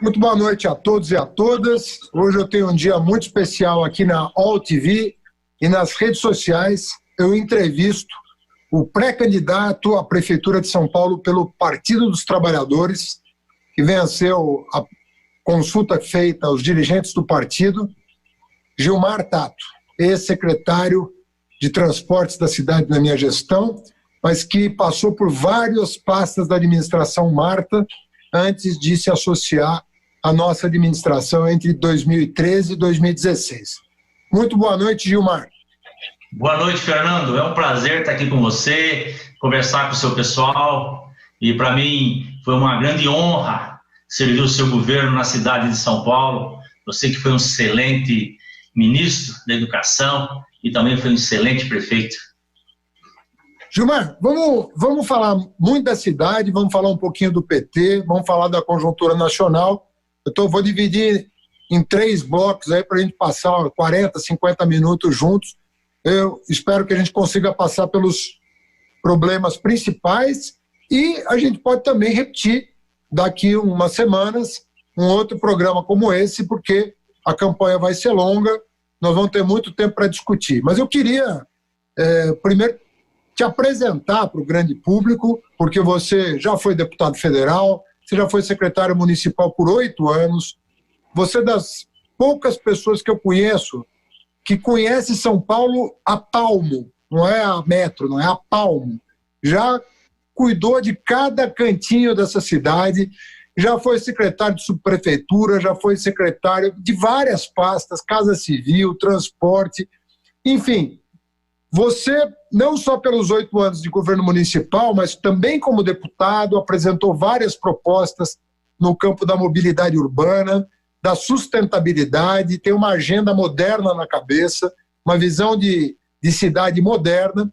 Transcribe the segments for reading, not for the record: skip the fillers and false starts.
Muito boa noite a todos e a todas. Hoje eu tenho um dia muito especial aqui na All TV e nas redes sociais. Eu entrevisto o pré-candidato à Prefeitura de São Paulo pelo Partido dos Trabalhadores, que venceu a consulta feita aos dirigentes do partido, Gilmar Tato, ex-secretário de Transportes da cidade na minha gestão, mas que passou por várias pastas da administração Marta antes de se associar à nossa administração entre 2013 e 2016. Muito boa noite, Gilmar. Boa noite, Fernando. É um prazer estar aqui com você, conversar com o seu pessoal. E para mim foi uma grande honra servir o seu governo na cidade de São Paulo. Você que foi um excelente ministro da Educação e também foi um excelente prefeito. Gilmar, vamos falar muito da cidade, vamos falar um pouquinho do PT, vamos falar da conjuntura nacional. Vou dividir em 3 blocos aí para a gente passar 40, 50 minutos juntos. Eu espero que a gente consiga passar pelos problemas principais e a gente pode também repetir daqui umas semanas um outro programa como esse, porque a campanha vai ser longa, nós vamos ter muito tempo para discutir. Mas eu queria, primeiro, te apresentar para o grande público, porque você já foi deputado federal, você já foi secretário municipal por 8 anos, você é das poucas pessoas que eu conheço que conhece São Paulo a palmo, não é a metro, não é a palmo. Já cuidou de cada cantinho dessa cidade, já foi secretário de subprefeitura, já foi secretário de várias pastas, Casa Civil, transporte, enfim. Você, não só pelos 8 anos de governo municipal, mas também como deputado, apresentou várias propostas no campo da mobilidade urbana, da sustentabilidade, tem uma agenda moderna na cabeça, uma visão de cidade moderna.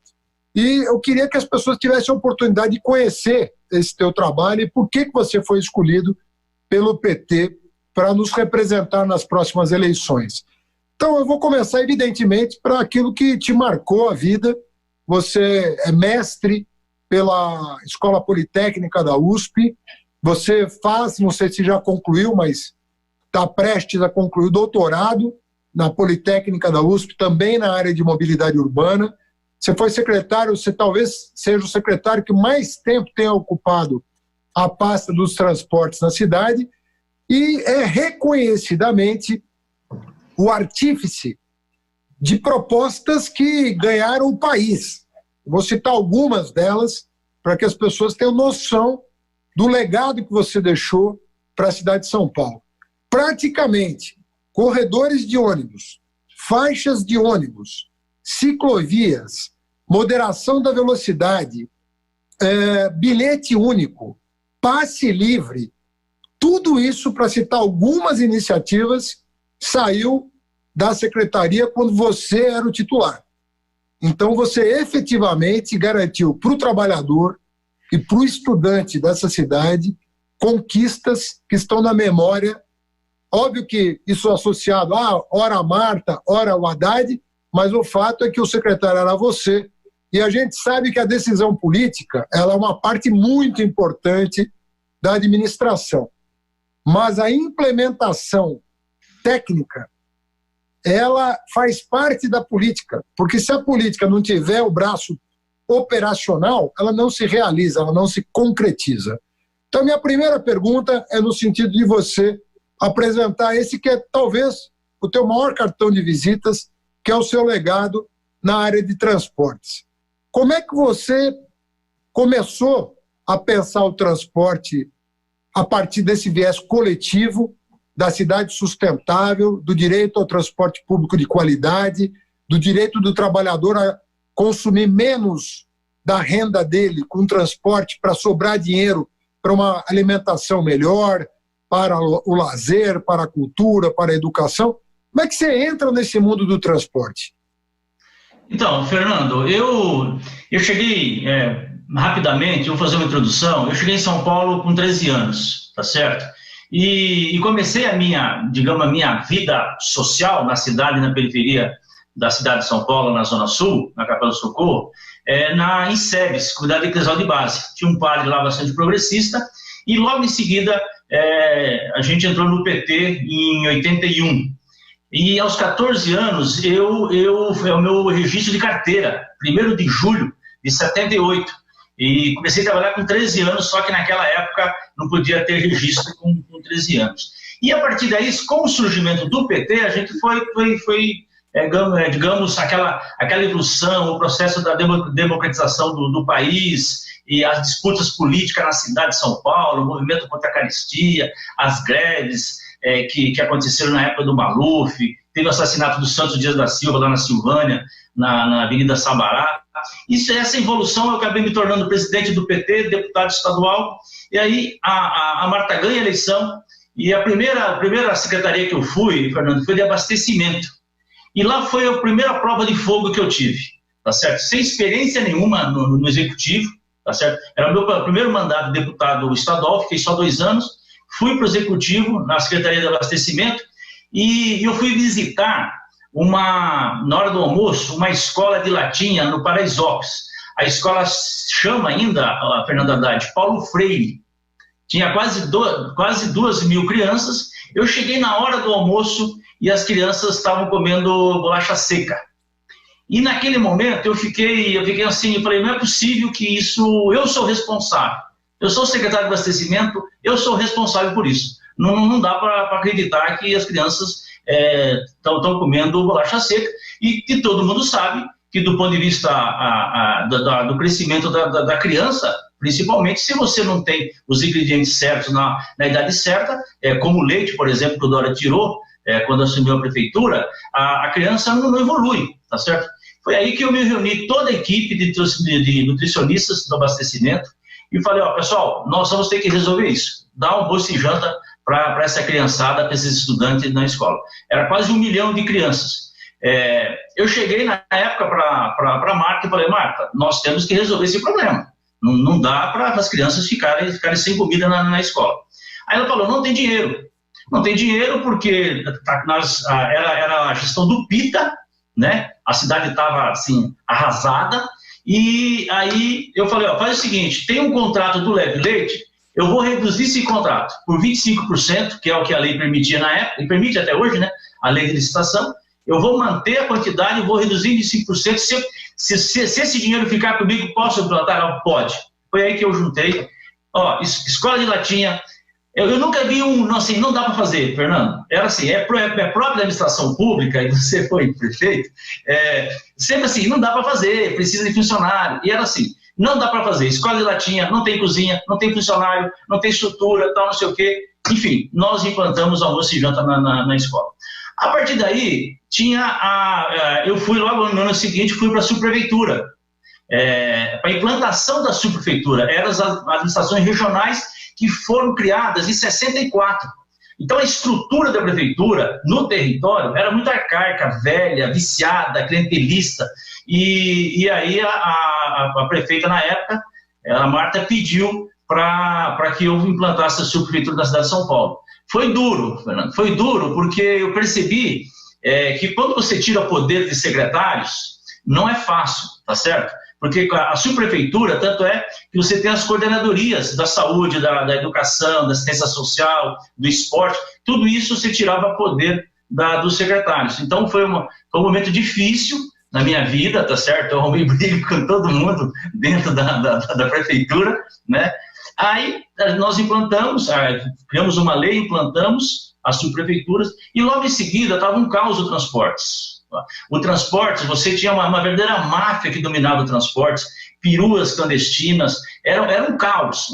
E eu queria que as pessoas tivessem a oportunidade de conhecer esse teu trabalho e por que você foi escolhido pelo PT para nos representar nas próximas eleições. Então, eu vou começar, evidentemente, para aquilo que te marcou a vida. Você é mestre pela Escola Politécnica da USP, você faz, não sei se já concluiu, mas está prestes a concluir o doutorado na Politécnica da USP, também na área de mobilidade urbana. Você foi secretário, você talvez seja o secretário que mais tempo tenha ocupado a pasta dos transportes na cidade e é reconhecidamente o artífice de propostas que ganharam o país. Vou citar algumas delas para que as pessoas tenham noção do legado que você deixou para a cidade de São Paulo. Praticamente, corredores de ônibus, faixas de ônibus, ciclovias, moderação da velocidade, bilhete único, passe livre, tudo isso, para citar algumas iniciativas, saiu da secretaria quando você era o titular. Então você efetivamente garantiu para o trabalhador e para o estudante dessa cidade conquistas que estão na memória. Óbvio que isso é associado a ora a Marta, ora o Haddad, mas o fato é que o secretário era você e a gente sabe que a decisão política ela é uma parte muito importante da administração, mas a implementação técnica ela faz parte da política, porque se a política não tiver o braço operacional, ela não se realiza, ela não se concretiza. Então, minha primeira pergunta é no sentido de você apresentar esse que é talvez o teu maior cartão de visitas, que é o seu legado na área de transportes. Como é que você começou a pensar o transporte a partir desse viés coletivo, da cidade sustentável, do direito ao transporte público de qualidade, do direito do trabalhador a consumir menos da renda dele com transporte para sobrar dinheiro para uma alimentação melhor, para o lazer, para a cultura, para a educação? Como é que você entra nesse mundo do transporte? Então, Fernando, eu cheguei rapidamente, vou fazer uma introdução. Eu cheguei em São Paulo com 13 anos, tá certo? E comecei a minha vida social na cidade, na periferia da cidade de São Paulo, na Zona Sul, na Capela do Socorro, em SEBS, Comunidade Eclesial de Base. Tinha um padre lá bastante progressista, e logo em seguida a gente entrou no PT em 81. E aos 14 anos, é o meu registro de carteira, 1º de julho de 78. E comecei a trabalhar com 13 anos, só que naquela época não podia ter registro com 13 anos. E a partir daí, com o surgimento do PT, a gente foi digamos, aquela evolução, o processo da democratização do país e as disputas políticas na cidade de São Paulo, o movimento contra a carestia, as greves que aconteceram na época do Maluf, teve o assassinato do Santos Dias da Silva lá na Silvânia, na Avenida Sabará. Essa evolução, eu acabei me tornando presidente do PT, deputado estadual, e aí a Marta ganha a eleição, e a primeira secretaria que eu fui, Fernando, foi de abastecimento. E lá foi a primeira prova de fogo que eu tive, tá certo? Sem experiência nenhuma no executivo, tá certo? Era o meu primeiro mandato de deputado estadual, fiquei só 2 anos, fui para o executivo, na Secretaria de Abastecimento, e eu fui visitar, na hora do almoço, uma escola de latinha no Paraisópolis. A escola chama ainda, a Fernanda Haddad, Paulo Freire. Tinha quase 2.000 crianças. Eu cheguei na hora do almoço e as crianças estavam comendo bolacha seca. E naquele momento eu fiquei assim, eu falei, não é possível que isso, eu sou responsável. Eu sou o secretário de abastecimento, eu sou responsável por isso. Não dá para acreditar que as crianças estão comendo bolacha seca, e todo mundo sabe que do ponto de vista do crescimento da criança, principalmente se você não tem os ingredientes certos na idade certa, como o leite, por exemplo, que o Dória tirou quando assumiu a prefeitura, a criança não evolui, tá certo? Foi aí que eu me reuni toda a equipe de nutricionistas do abastecimento e falei, pessoal, nós vamos ter que resolver isso, dar almoço e janta para essa criançada, para esses estudantes na escola. Era quase 1 milhão de crianças. Eu cheguei na época para a Marta e falei, Marta, nós temos que resolver esse problema. Não dá para as crianças ficarem sem comida na escola. Aí ela falou, não tem dinheiro. Não tem dinheiro porque era a gestão do PITA, né? A cidade estava assim, arrasada. E aí eu falei, faz o seguinte, tem um contrato do Leve Leite, eu vou reduzir esse contrato por 25%, que é o que a lei permitia na época, e permite até hoje, né? A lei de licitação. Eu vou manter a quantidade e vou reduzir em 25%. Se esse dinheiro ficar comigo, posso implantar? Pode. Foi aí que eu juntei. Escola de latinha. Eu nunca vi assim, não dá para fazer, Fernando. Era assim, é própria da administração pública, e você foi prefeito, sempre assim, não dá para fazer, precisa de funcionário. E era assim, não dá para fazer. Escola de latinha, não tem cozinha, não tem funcionário, não tem estrutura, tal, não sei o quê. Enfim, nós implantamos almoço e janta na escola. A partir daí, eu fui logo no ano seguinte, fui para a subprefeitura. Para a implantação da subprefeitura, eram as administrações regionais que foram criadas em 64. Então, a estrutura da prefeitura no território era muito arcaica, velha, viciada, clientelista. E aí a prefeita, na época, a Marta, pediu para que eu implantasse a subprefeitura da cidade de São Paulo. Foi duro, Fernando, foi duro, porque eu percebi que quando você tira poder de secretários, não é fácil, tá certo? Porque a subprefeitura, tanto é que você tem as coordenadorias da saúde, da educação, da assistência social, do esporte, tudo isso você tirava poder dos secretários. Então foi um momento difícil na minha vida, tá certo? Eu arrumei briga com todo mundo dentro da prefeitura, né? Aí nós criamos uma lei, implantamos as subprefeituras, e logo em seguida estava um caos o transportes. O transporte, você tinha uma verdadeira máfia que dominava o transporte, peruas clandestinas, era um caos,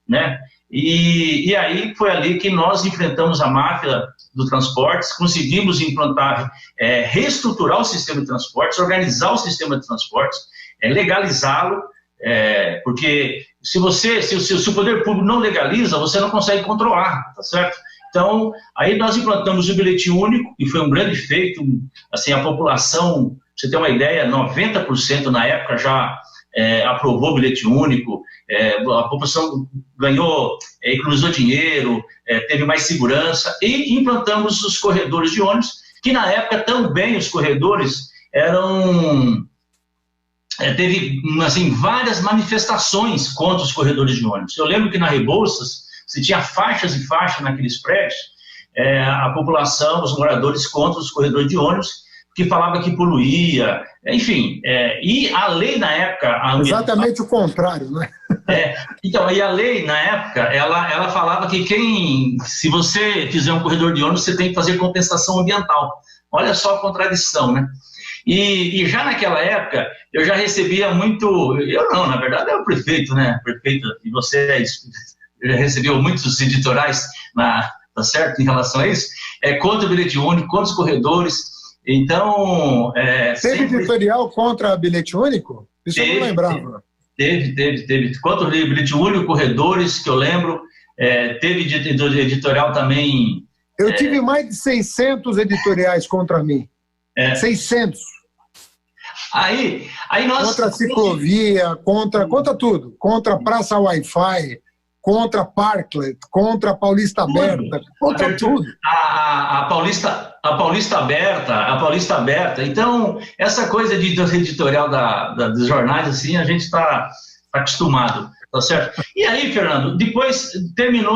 né? E aí foi ali que nós enfrentamos a máfia do transporte, conseguimos implantar, reestruturar o sistema de transportes, organizar o sistema de transportes, legalizá-lo, porque se o poder público não legaliza, você não consegue controlar, tá certo? Então, aí nós implantamos o bilhete único, e foi um grande feito, assim, a população, pra você ter uma ideia, 90% na época já aprovou o bilhete único, a população ganhou, economizou dinheiro, teve mais segurança, e implantamos os corredores de ônibus, que na época também os corredores eram... teve, assim, várias manifestações contra os corredores de ônibus. Eu lembro que na Rebouças, você tinha faixas e faixas naqueles prédios, a população, os moradores contra os corredores de ônibus, que falava que poluía, enfim, e a lei na época... Exatamente o contrário, né? Então, e a lei na época, ela falava que se você fizer um corredor de ônibus, você tem que fazer compensação ambiental. Olha só a contradição, né? E já naquela época, eu já recebia muito... Eu não, na verdade, é o prefeito, né? Prefeito, e você já recebeu muitos editorais, tá certo, em relação a isso, contra o bilhete único, contra os corredores. Então... Teve editorial contra bilhete único? Isso eu não lembrava. Teve. Contra o bilhete único, corredores, que eu lembro. Teve editorial também... Eu tive mais de 600 editoriais contra mim. 600. Aí nós... Contra a ciclovia, contra tudo. Contra a Praça Wi-Fi, contra a Parklet, contra a Paulista Aberta, contra tudo. A Paulista Aberta. Então, essa coisa de editorial dos jornais, assim, a gente está acostumado, tá certo? E aí, Fernando, depois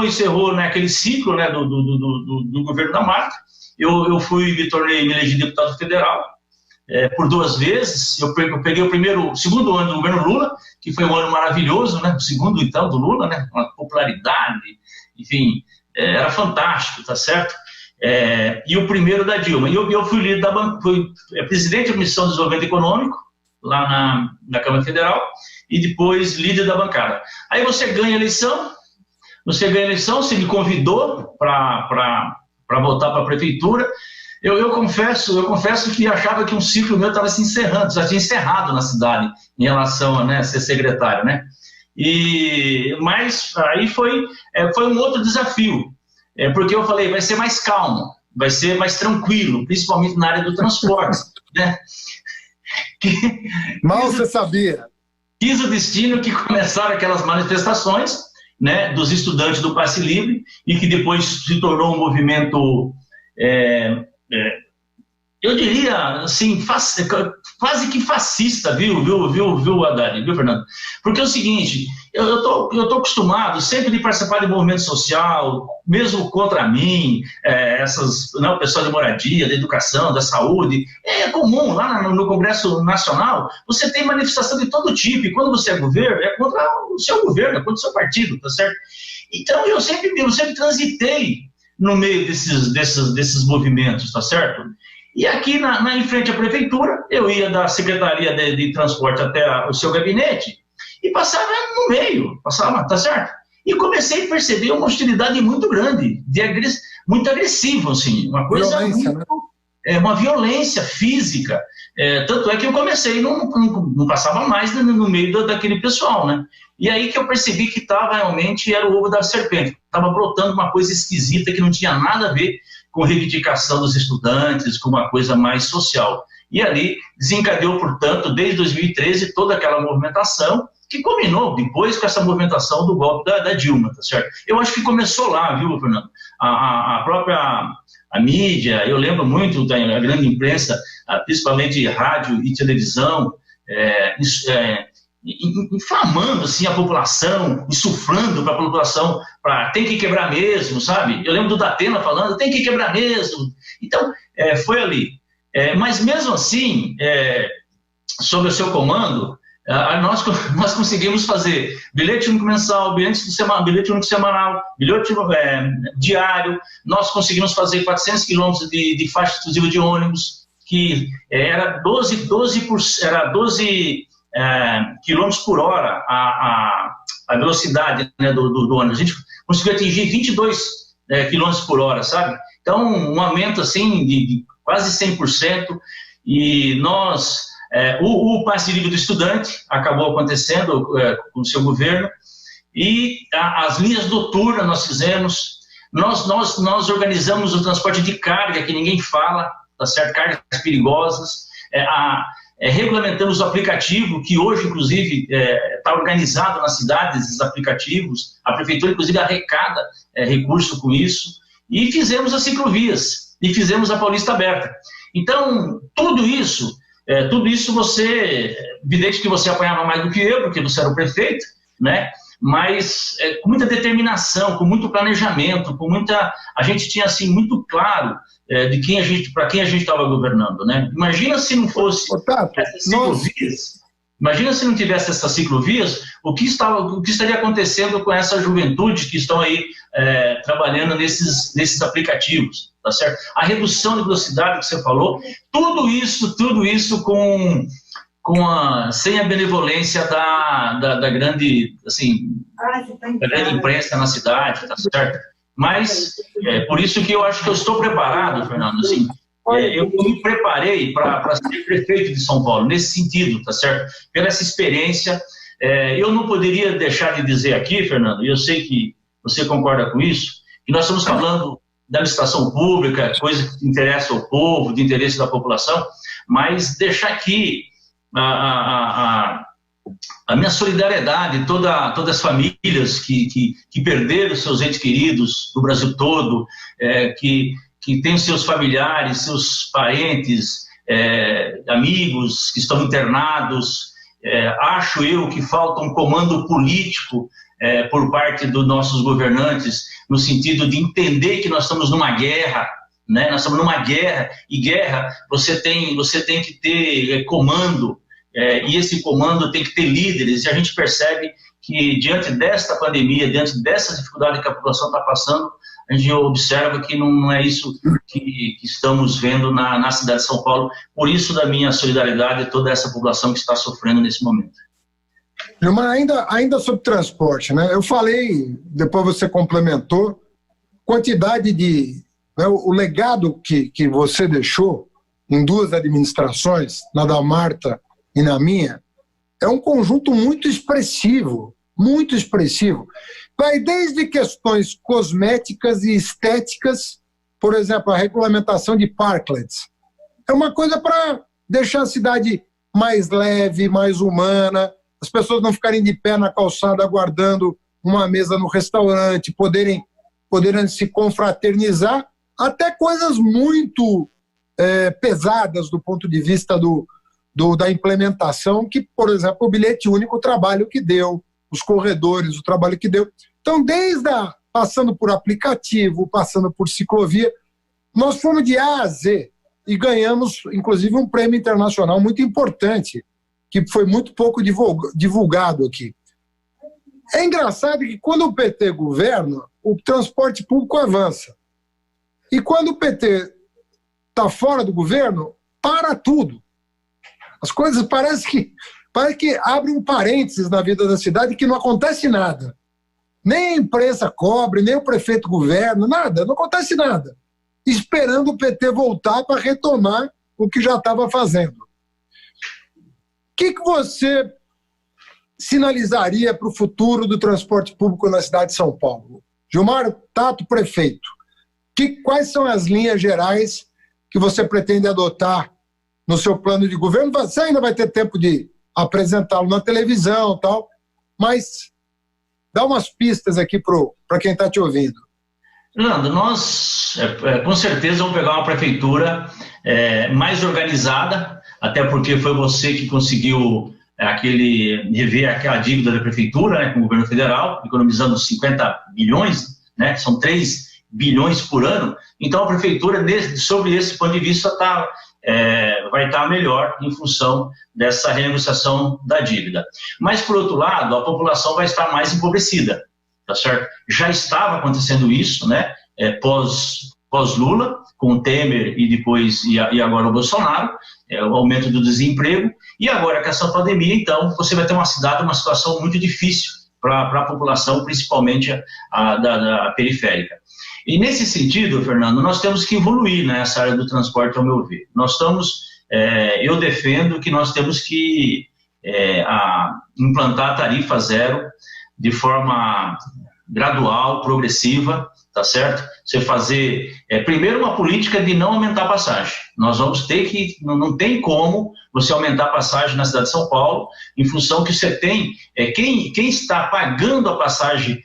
encerrou, né, aquele ciclo, né, do governo da Marta. Eu me elegi deputado federal por 2 vezes. Eu peguei o segundo ano do governo Lula, que foi um ano maravilhoso, né? O segundo, então, do Lula, né? Uma popularidade, enfim, era fantástico, tá certo? E o primeiro da Dilma. E eu fui líder fui presidente da Comissão de Desenvolvimento Econômico, lá na Câmara Federal, e depois líder da bancada. Aí você ganha a eleição, você me convidou para voltar para a prefeitura. Eu confesso que achava que um ciclo meu estava se encerrando, já tinha encerrado na cidade, em relação a, né, ser secretário, né? Mas aí foi um outro desafio, porque eu falei, vai ser mais calmo, vai ser mais tranquilo, principalmente na área do transporte, né? Mal você sabia. Quis o destino que começaram aquelas manifestações, né, dos estudantes do Passe Livre, e que depois se tornou um movimento... eu diria, assim, quase que fascista, viu, Haddad, viu, Fernando? Porque é o seguinte, eu tô acostumado sempre de participar de movimento social, mesmo contra mim, o pessoal de moradia, da educação, da saúde. É comum, lá no Congresso Nacional, você tem manifestação de todo tipo, e quando você é governo, é contra o seu governo, é contra o seu partido, tá certo? Então, eu sempre transitei no meio desses movimentos, tá certo? E aqui, em frente à prefeitura, eu ia da Secretaria de Transporte até o seu gabinete e passava no meio, tá certo? E comecei a perceber uma hostilidade muito grande, muito agressiva, assim, uma coisa muito, uma violência física. Tanto é que eu comecei, não passava mais no meio daquele pessoal, né? E aí que eu percebi que realmente era o ovo da serpente. Estava brotando uma coisa esquisita que não tinha nada a ver com reivindicação dos estudantes, com uma coisa mais social. E ali desencadeou, portanto, desde 2013, toda aquela movimentação, que culminou depois com essa movimentação do golpe da Dilma, tá certo? Eu acho que começou lá, viu, Fernando? A própria mídia, eu lembro muito da grande imprensa, principalmente rádio e televisão, inflamando assim a população, insuflando para a população, tem que quebrar mesmo, sabe? Eu lembro do Datena falando, tem que quebrar mesmo. Então, foi ali. Mas mesmo assim, sob o seu comando, nós conseguimos fazer bilhete único mensal, bilhete único semanal, bilhete diário. Nós conseguimos fazer 400 quilômetros de faixa exclusiva de ônibus, que era 12 quilômetros por hora a velocidade, né, do ônibus. A gente conseguiu atingir 22 quilômetros por hora, sabe? Então, um aumento assim de quase 100%. E nós, o passe livre do estudante acabou acontecendo com o seu governo, e as linhas noturnas nós fizemos, nós organizamos o transporte de carga, que ninguém fala, tá certo? Cargas perigosas, regulamentamos o aplicativo, que hoje, inclusive, está organizado nas cidades, os aplicativos. A prefeitura, inclusive, arrecada recurso com isso. E fizemos as ciclovias. e fizemos a Paulista Aberta. Então, tudo isso você, evidente que você apanhava mais do que eu, porque você era o prefeito, né? Mas com muita determinação, com muito planejamento, a gente tinha assim muito claro para quem a gente estava governando, né? Imagina se não fosse essas ciclovias, imagina se não tivesse essas ciclovias, o que estaria acontecendo com essa juventude que estão aí trabalhando nesses aplicativos, tá certo? A redução de velocidade que você falou, tudo isso sem a benevolência da grande, assim, da grande imprensa na cidade, tá certo? Mas, por isso que eu acho que eu estou preparado, Fernando, assim, eu me preparei para ser prefeito de São Paulo, nesse sentido, tá certo? Pela essa experiência, eu não poderia deixar de dizer aqui, Fernando, e eu sei que você concorda com isso, que nós estamos falando da licitação pública, coisa que interessa ao povo, de interesse da população, mas deixar aqui a minha solidariedade, todas as famílias que perderam seus entes queridos do Brasil todo, que têm seus familiares, seus parentes, amigos que estão internados. Acho eu que falta um comando político por parte dos nossos governantes, no sentido de entender que nós estamos numa guerra, né? Nós estamos numa guerra, e guerra você tem que ter comando, e esse comando tem que ter líderes, e a gente percebe que diante desta pandemia, diante dessa dificuldade que a população está passando, a gente observa que não é isso que estamos vendo na cidade de São Paulo. Por isso, da minha solidariedade a toda essa população que está sofrendo nesse momento. Gilmar, ainda sobre transporte, né? Eu falei, depois você complementou, quantidade de... o legado que você deixou em duas administrações, na da Marta e na minha, é um conjunto muito expressivo, muito expressivo. Vai desde questões cosméticas e estéticas, por exemplo, a regulamentação de parklets. É uma coisa para deixar a cidade mais leve, mais humana, as pessoas não ficarem de pé na calçada aguardando uma mesa no restaurante, poderem se confraternizar, até coisas muito pesadas do ponto de vista da implementação, que, por exemplo, o bilhete único, o trabalho que deu, os corredores, o trabalho que deu. Então, passando por aplicativo, passando por ciclovia, nós fomos de A a Z e ganhamos, inclusive, um prêmio internacional muito importante, que foi muito pouco divulgado aqui. É engraçado que quando o PT governa, o transporte público avança. E quando o PT está fora do governo, para tudo. As coisas parece que abre um parênteses na vida da cidade que não acontece nada. Nem a imprensa cobre, nem o prefeito governa, nada, não acontece nada. Esperando o PT voltar para retomar o que já estava fazendo. O que você sinalizaria para o futuro do transporte público na cidade de São Paulo? Gilmar Tato, prefeito, quais são as linhas gerais que você pretende adotar no seu plano de governo? Você ainda vai ter tempo de apresentá-lo na televisão e tal, mas dá umas pistas aqui para quem está te ouvindo. Fernando, nós com certeza vamos pegar uma prefeitura mais organizada, até porque foi você que conseguiu rever aquela dívida da prefeitura, né, com o governo federal, economizando 50 bilhões, né, são 3 bilhões por ano. Então a prefeitura, sobre esse ponto de vista, vai estar melhor em função dessa renegociação da dívida. Mas, por outro lado, a população vai estar mais empobrecida, tá certo? Já estava acontecendo isso, né, pós-Lula, com o Temer e agora o Bolsonaro, o aumento do desemprego, e agora com essa pandemia, então, você vai ter uma situação muito difícil para a população, principalmente da periférica. E nesse sentido, Fernando, nós temos que evoluir nessa área do transporte, ao meu ver. Eu defendo que nós temos que implantar a tarifa zero de forma gradual, progressiva, tá certo? Você fazer, primeiro, uma política de não aumentar a passagem. Nós vamos ter que, não tem como você aumentar a passagem na cidade de São Paulo, em função que você tem, quem está pagando a passagem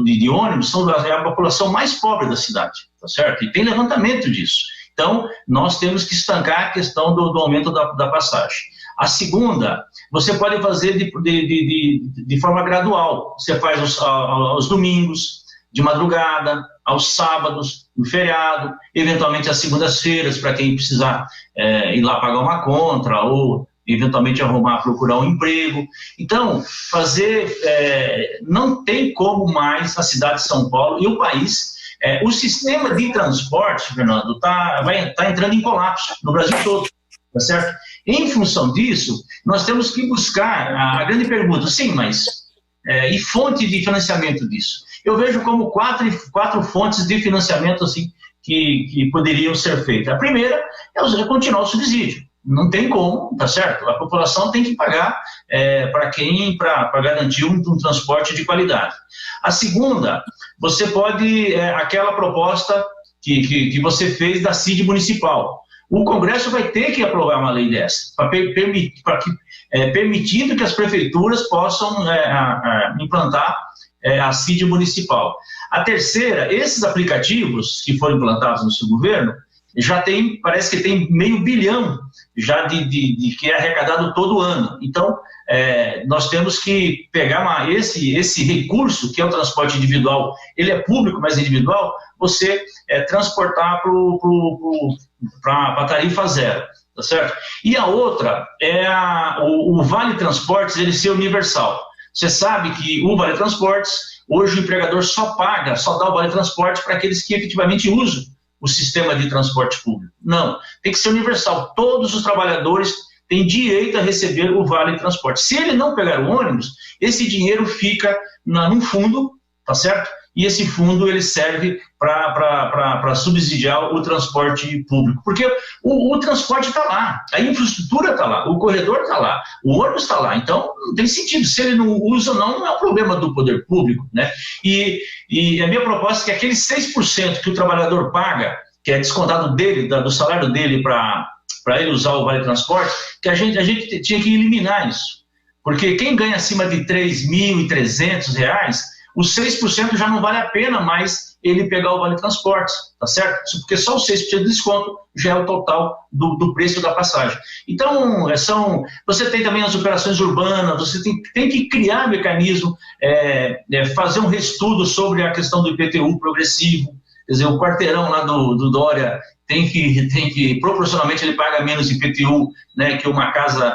de ônibus é a população mais pobre da cidade, tá tá certo? E tem levantamento disso. Então, nós temos que estancar a questão do aumento da passagem. A segunda, você pode fazer de forma gradual. Você faz aos domingos, de madrugada, aos sábados, no feriado, eventualmente às segundas-feiras, para quem precisar ir lá pagar uma contra ou eventualmente procurar um emprego. Então, não tem como mais a cidade de São Paulo e o país. O sistema de transporte, Fernando, está entrando em colapso no Brasil todo, tá certo? Em função disso, nós temos que buscar a grande pergunta, sim, mas e fonte de financiamento disso? Eu vejo como quatro fontes de financiamento assim, que poderiam ser feitas. A primeira é continuar o subsídio. Não tem como, tá certo? A população tem que pagar para garantir um transporte de qualidade. A segunda, você pode, aquela proposta que você fez da CID municipal. O Congresso vai ter que aprovar uma lei dessa, permitindo que as prefeituras possam implantar a CID municipal. A terceira, esses aplicativos que foram implantados no seu governo, parece que tem R$500 bilhão já que é arrecadado todo ano. Então, nós temos que pegar esse recurso, que é o transporte individual, ele é público, mas individual, você transportar para a tarifa zero, tá certo? E a outra é o Vale Transportes, ele ser universal. Você sabe que o Vale Transportes, hoje o empregador só dá o Vale Transporte para aqueles que efetivamente usam o sistema de transporte público. Não, tem que ser universal. Todos os trabalhadores têm direito a receber o Vale Transporte. Se ele não pegar o ônibus, esse dinheiro fica num fundo, tá certo? E esse fundo ele serve para subsidiar o transporte público. Porque o transporte está lá, a infraestrutura está lá, o corredor está lá, o ônibus está lá. Então, não tem sentido. Se ele não usa ou não é um problema do poder público, né? E a minha proposta é que aqueles 6% que o trabalhador paga, que é descontado do salário dele para ele usar o Vale Transporte, que a gente tinha que eliminar isso. Porque quem ganha acima de R$3.300, os 6% já não vale a pena mais ele pegar o Vale Transporte, tá certo? Porque só os 6% de desconto já é o total do preço da passagem. Então, você tem também as operações urbanas, você tem que criar mecanismo, fazer um reestudo sobre a questão do IPTU progressivo. Quer dizer, o quarteirão lá do Dória tem que proporcionalmente ele paga menos IPTU, né, que uma casa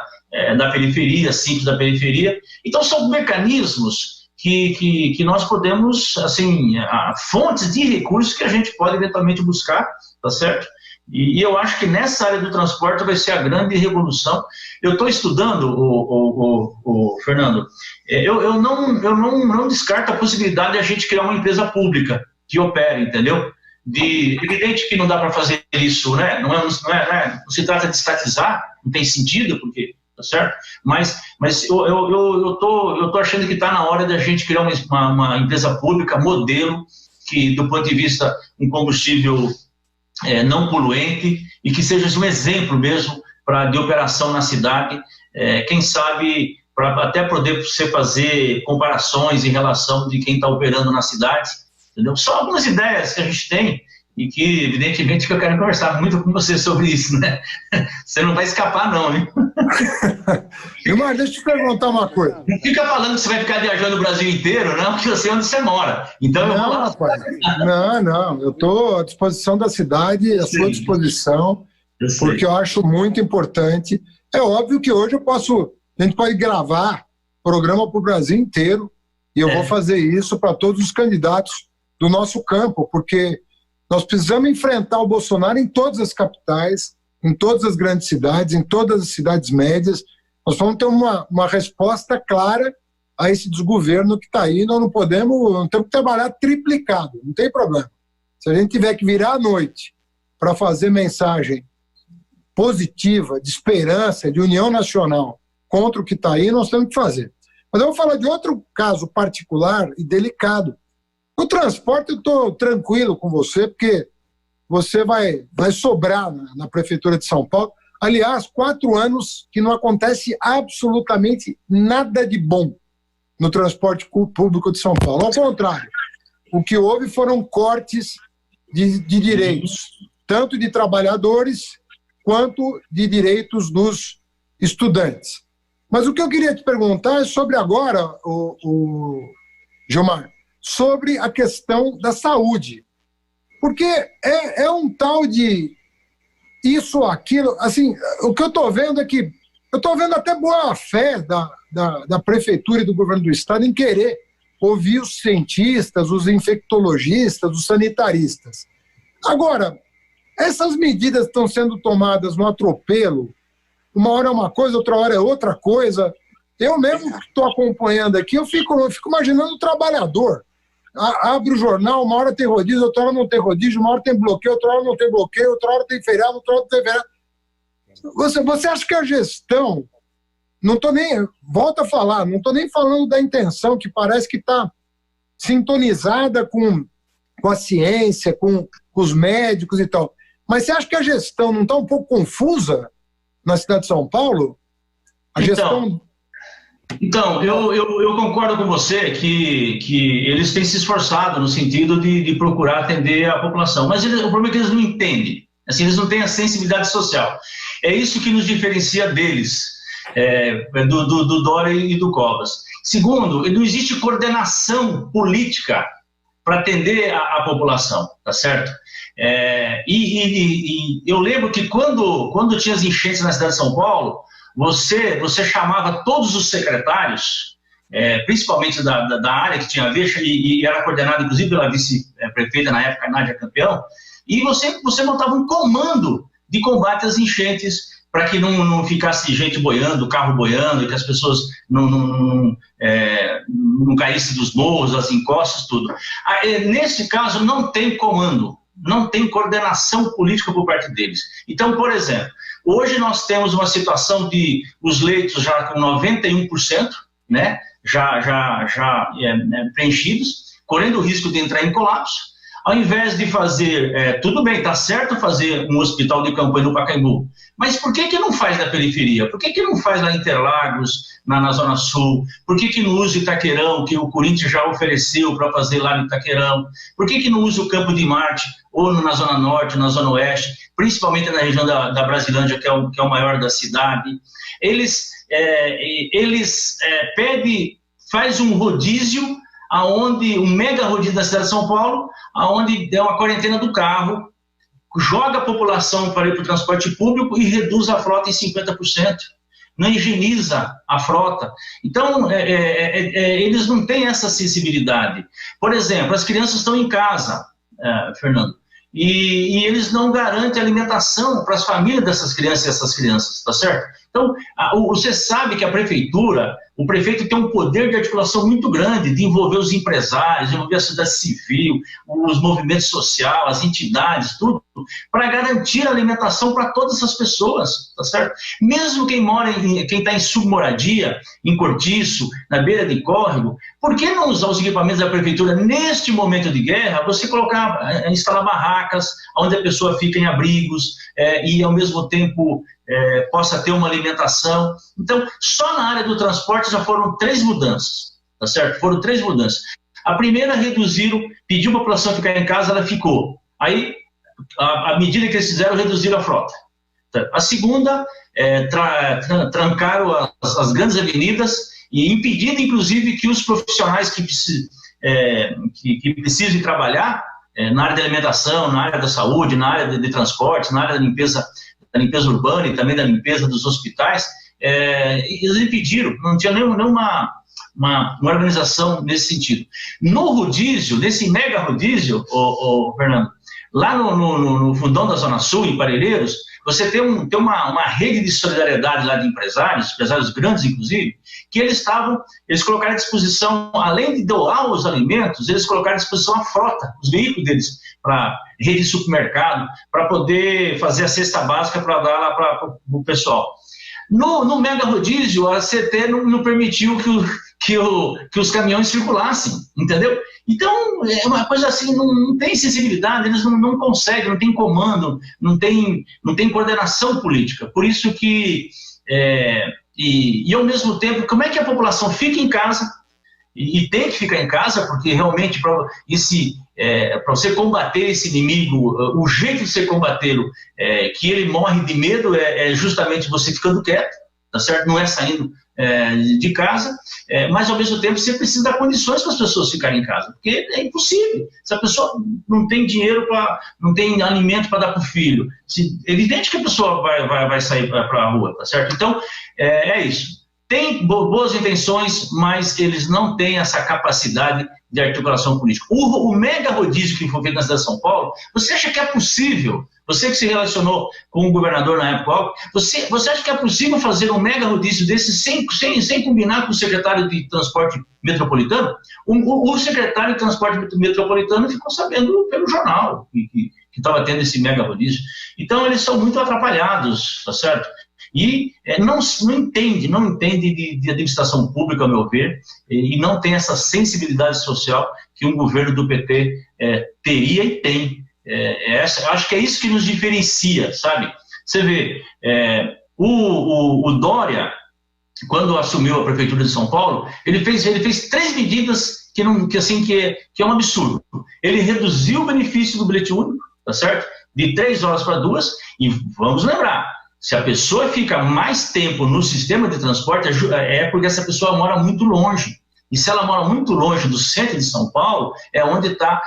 da periferia, simples da periferia. Então, são mecanismos que nós podemos, assim, fontes de recursos que a gente pode eventualmente buscar, tá certo? E eu acho que nessa área do transporte vai ser a grande revolução. Eu estou estudando, Fernando, eu não descarto a possibilidade de a gente criar uma empresa pública que opere, entendeu? Evidente que não dá para fazer isso, né? Não se trata de estatizar, não tem sentido, porque tá certo? Mas eu tô achando que está na hora da gente criar uma empresa pública, modelo, que do ponto de vista um combustível não poluente e que seja um exemplo mesmo de operação na cidade, quem sabe para até poder você fazer comparações em relação de quem está operando na cidade, entendeu? Só algumas ideias que a gente tem e que, evidentemente, que eu quero conversar muito com você sobre isso, né? Você não vai escapar, não, hein? Gilmar, deixa eu te perguntar uma coisa. Não fica falando que você vai ficar viajando o Brasil inteiro, não, porque eu sei onde você mora. Então, eu vou lá. Rapaz, não, eu estou à disposição da cidade, à sua disposição, porque eu acho muito importante. É óbvio que hoje a gente pode gravar programa para o Brasil inteiro, e eu vou fazer isso para todos os candidatos do nosso campo, porque nós precisamos enfrentar o Bolsonaro em todas as capitais, em todas as grandes cidades, em todas as cidades médias. Nós vamos ter uma resposta clara a esse desgoverno que está aí. Nós não temos que trabalhar triplicado, não tem problema. Se a gente tiver que virar à noite para fazer mensagem positiva, de esperança, de união nacional contra o que está aí, nós temos que fazer. Mas eu vou falar de outro caso particular e delicado. O transporte, eu estou tranquilo com você, porque você vai sobrar na Prefeitura de São Paulo. Aliás, 4 anos que não acontece absolutamente nada de bom no transporte público de São Paulo. Ao contrário, o que houve foram cortes de direitos, tanto de trabalhadores quanto de direitos dos estudantes. Mas o que eu queria te perguntar é sobre agora, Gilmar, sobre a questão da saúde. Porque é um tal de isso ou aquilo. Assim, o que eu estou vendo é que eu estou vendo até boa fé da Prefeitura e do Governo do Estado em querer ouvir os cientistas, os infectologistas, os sanitaristas. Agora, essas medidas estão sendo tomadas no atropelo, uma hora é uma coisa, outra hora é outra coisa. Eu mesmo que estou acompanhando aqui, eu fico imaginando o trabalhador. Abre o jornal, uma hora tem rodízio, outra hora não tem rodízio, uma hora tem bloqueio, outra hora não tem bloqueio, outra hora tem feriado, outra hora não tem feriado. Você acha que a gestão, não estou nem, volto a falar, não estou nem falando da intenção, que parece que está sintonizada com a ciência, com os médicos e tal, mas você acha que a gestão não está um pouco confusa na cidade de São Paulo? A gestão... Então, eu concordo com você que eles têm se esforçado no sentido de procurar atender a população, mas o problema é que eles não entendem, assim, eles não têm a sensibilidade social. É isso que nos diferencia deles, do Dória e do Covas. Segundo, não existe coordenação política para atender a população, tá certo? E eu lembro que quando tinha as enchentes na cidade de São Paulo, você chamava todos os secretários, principalmente da área que tinha a ver, e era coordenado inclusive pela vice-prefeita na época, Nádia Campeão, e você montava um comando de combate às enchentes para que não ficasse gente boiando, carro boiando, que as pessoas não caíssem dos morros, das encostas, tudo. Nesse caso, não tem comando, não tem coordenação política por parte deles. Então, por exemplo, hoje nós temos uma situação de os leitos já com 91%, né, já preenchidos, correndo o risco de entrar em colapso. Ao invés de fazer, tudo bem, está certo fazer um hospital de campanha no Pacaembu, mas por que não faz na periferia? Por que não faz lá em Interlagos, na Zona Sul? Por que não usa Itaquerão, que o Corinthians já ofereceu para fazer lá no Itaquerão? Por que não usa o Campo de Marte, ou na Zona Norte, na Zona Oeste, principalmente na região da Brasilândia, que é o maior da cidade? Eles pedem, faz um rodízio, um mega rodízio da cidade de São Paulo, aonde é uma quarentena do carro, joga a população para ir para o transporte público e reduz a frota em 50%. Não higieniza a frota. Então, eles não têm essa sensibilidade. Por exemplo, as crianças estão em casa, Fernando, e eles não garantem alimentação para as famílias dessas crianças e essas crianças, tá certo? Então, você sabe que a prefeitura, o prefeito tem um poder de articulação muito grande, de envolver os empresários, envolver a sociedade civil, os movimentos sociais, as entidades, tudo, para garantir a alimentação para todas essas pessoas, tá certo? Mesmo quem está em submoradia, em cortiço, na beira de córrego, por que não usar os equipamentos da prefeitura neste momento de guerra, você instalar barracas, onde a pessoa fica em abrigos, e ao mesmo tempo possa ter uma alimentação. Então, só na área do transporte já foram 3 mudanças, tá certo? Foram 3 mudanças. A primeira, pediu a população ficar em casa, ela ficou. Aí, à medida que eles fizeram, reduziram a frota. A segunda, trancaram as grandes avenidas e impedindo, inclusive, que os profissionais que precisem trabalhar na área da alimentação, na área da saúde, na área de transporte, na área da limpeza urbana e também da limpeza dos hospitais, eles impediram, não tinha nenhuma uma organização nesse sentido. No rodízio, nesse mega rodízio, Fernando, lá no fundão da Zona Sul, em Parelheiros, você tem uma rede de solidariedade lá de empresários grandes inclusive, que eles colocaram à disposição, além de doar os alimentos, eles colocaram à disposição a frota, os veículos deles, para rede de supermercado, para poder fazer a cesta básica para dar lá para o pessoal. No mega rodízio, a CT não permitiu que os caminhões circulassem, entendeu? Então, é uma coisa assim, não tem sensibilidade, eles não conseguem, não tem comando, não tem coordenação política. Por isso que, e ao mesmo tempo, como é que a população fica em casa, e tem que ficar em casa, porque realmente para você combater esse inimigo, o jeito de você combatê-lo, que ele morre de medo, é justamente você ficando quieto, tá certo? Não é saindo de casa, mas ao mesmo tempo você precisa dar condições para as pessoas ficarem em casa, porque é impossível. Se a pessoa não tem dinheiro, não tem alimento para dar para o filho, é evidente que a pessoa vai sair para a rua, tá certo? Então, é isso. Tem boas intenções, mas eles não têm essa capacidade de articulação política. O mega rodízio que foi feito na cidade de São Paulo, você acha que é possível? Você que se relacionou com o governador na época, você acha que é possível fazer um mega rodízio desse sem combinar com o secretário de Transporte Metropolitano? O secretário de Transporte Metropolitano ficou sabendo pelo jornal que estava tendo esse mega rodízio. Então, eles são muito atrapalhados, tá certo? E não entende de administração pública, ao meu ver, e não tem essa sensibilidade social que um governo do PT teria e tem. Acho que é isso que nos diferencia, sabe? Você vê, o Dória, quando assumiu a prefeitura de São Paulo, ele fez 3 medidas que é um absurdo. Ele reduziu o benefício do bilhete único, tá certo? De 3 horas para 2, e vamos lembrar, se a pessoa fica mais tempo no sistema de transporte, é porque essa pessoa mora muito longe. E se ela mora muito longe do centro de São Paulo, é onde está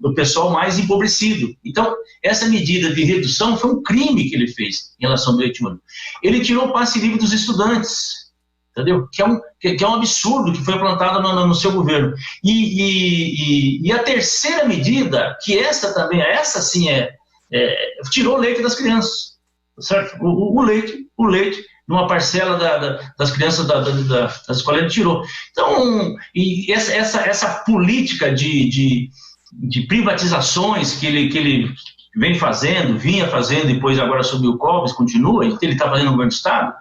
o pessoal mais empobrecido. Então, essa medida de redução foi um crime que ele fez em relação ao bilhete único. Ele tirou o passe livre dos estudantes, entendeu? Que é um absurdo que foi implantado no seu governo. E a terceira medida, que essa sim tirou o leite das crianças. Certo? O leite, numa parcela das crianças da escola, ele tirou. Então, e essa política de privatizações que ele vinha fazendo, depois agora assumiu o Covas, continua, e ele está fazendo no governo do Estado,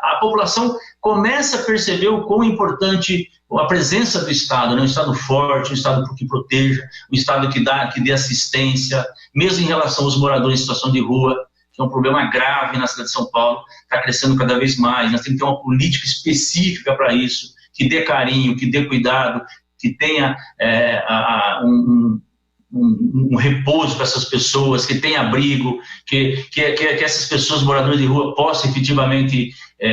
a população começa a perceber o quão importante a presença do Estado, né? Um Estado forte, um Estado que proteja, um Estado que dê assistência, mesmo em relação aos moradores em situação de rua, que é um problema grave na cidade de São Paulo, está crescendo cada vez mais. Nós temos que ter uma política específica para isso, que dê carinho, que dê cuidado, que tenha um repouso para essas pessoas, que tenha abrigo, que essas pessoas moradoras de rua possam efetivamente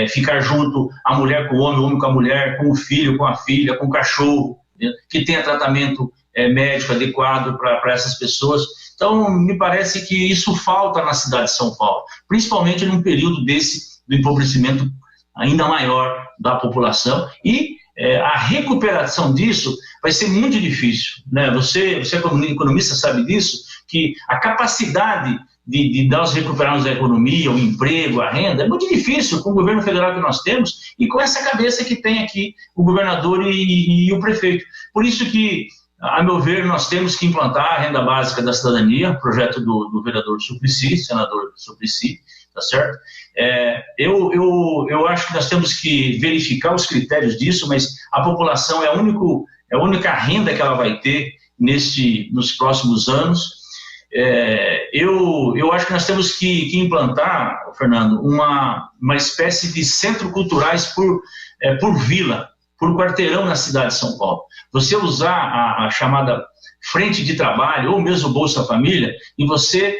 ficar junto, a mulher com o homem com a mulher, com o filho, com a filha, com o cachorro, né? Que tenha tratamento médico adequado para essas pessoas. Então, me parece que isso falta na cidade de São Paulo, principalmente num período do empobrecimento ainda maior da população, e a recuperação disso vai ser muito difícil, né? Você como economista sabe disso, que a capacidade de nós recuperarmos a economia, o emprego, a renda, é muito difícil com o governo federal que nós temos e com essa cabeça que tem aqui o governador e o prefeito. Por isso que, a meu ver, nós temos que implantar a renda básica da cidadania, projeto do vereador Suplicy, senador Suplicy, tá certo? Eu acho que nós temos que verificar os critérios disso, mas a população é a única renda que ela vai ter nos próximos anos. Eu acho que nós temos que implantar, Fernando, uma espécie de centro culturais por vila, por quarteirão na cidade de São Paulo. Você usar a chamada frente de trabalho, ou mesmo Bolsa Família, e você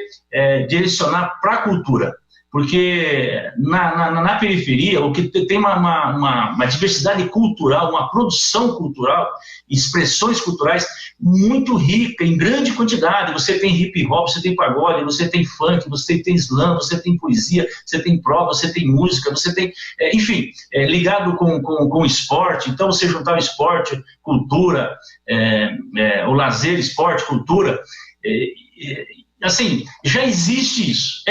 direcionar para a cultura. Porque na periferia, o que tem uma diversidade cultural, uma produção cultural, expressões culturais muito rica, em grande quantidade. Você tem hip hop, você tem pagode, você tem funk, você tem slam, você tem poesia, você tem prova, você tem música, você tem, enfim, ligado com esporte. Então, você juntar o esporte, cultura, o lazer, esporte, cultura, assim, já existe isso.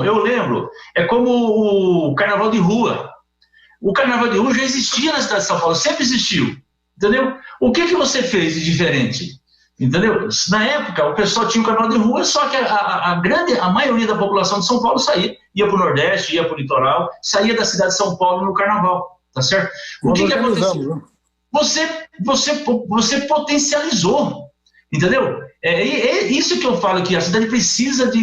Eu lembro, como o carnaval de rua. O carnaval de rua já existia na cidade de São Paulo, sempre existiu, entendeu? O que você fez de diferente? Entendeu? Na época, o pessoal tinha o carnaval de rua, só que a maioria da população de São Paulo ia para o Nordeste, ia para o litoral, saía da cidade de São Paulo no carnaval, tá certo? O que aconteceu? Você potencializou, entendeu? É isso que eu falo aqui, a cidade precisa de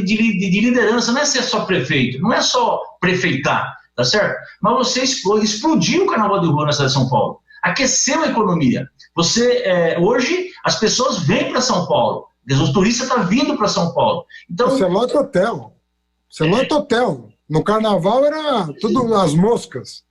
liderança, não é ser só prefeito, não é só prefeitar, tá certo? Mas você explodiu o carnaval de rua na cidade de São Paulo, aqueceu a economia, Hoje as pessoas vêm para São Paulo, os turistas estão vindo para São Paulo. Então, você lota hotel. Você lota hotel. No carnaval era tudo as moscas.